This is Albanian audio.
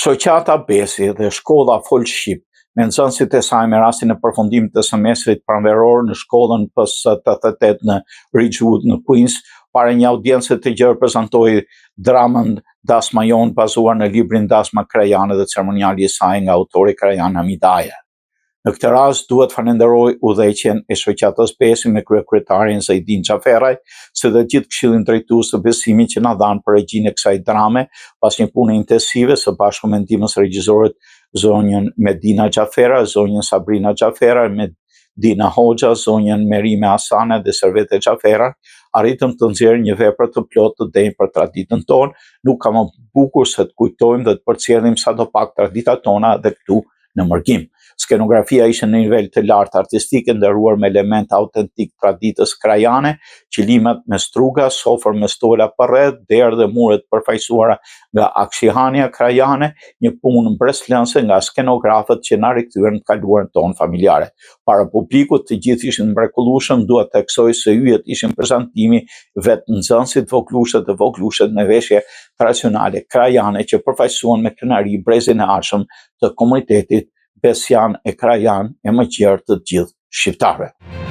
Shoqata Besi dhe shkolla Fol Shqip me nxënësit e saj me rastin e përfundimit të semestrit pranveror në shkollën PS88 në Ridgewood në Queens, para një audiencë të gjerë prezantoi dramën Dasma jon bazuar në librin Dasma Krajane dhe ceremoniali i saj nga autori Krajan Hamidaja. Në këtë rast duhet falenderoj udhëheqjen e shoqatës Besi me kryetarin Zaidin Xhaferaj, se dhe gjithë këshillin drejtues të Besimit që na dhanë për regjinë e kësaj drame, pas një pune intensive së bashku me ndihmën e regjisorit zonjën Medina Xhafera, zonjën Sabrina Xhafera, Medina Hoxha, zonjën Merime Hasane dhe Servete Xhafera, arritëm të nxjerrë një vepër të plotë të denjë për traditën tonë. Nuk ka më bukur se të kujtojmë dhe të përcjellim sadopak traditat tona dhe këtu në Mërgim. Skenografia ishte në nivel të lartë artistike, ndëruar me element autentik traditës krajane, qilimet me struga, sofër me stola përreth, derë dhe muret përfaqësuara nga akshihania krajane, një punë mbreslënse nga skenografët që na rikthyen të kaluarën tonë familjare. Para publikut të gjithë ishin mrekullueshëm, dua të theksoj se yjet ishin prezantimi vetë nxënësit voglushët dhe voglushët në veshje tradicionale krajane që përfaqësuan me krenari brezin e arshëm të komunitetit Besian e Krajan e më gjerë të gjithë shqiptarëve.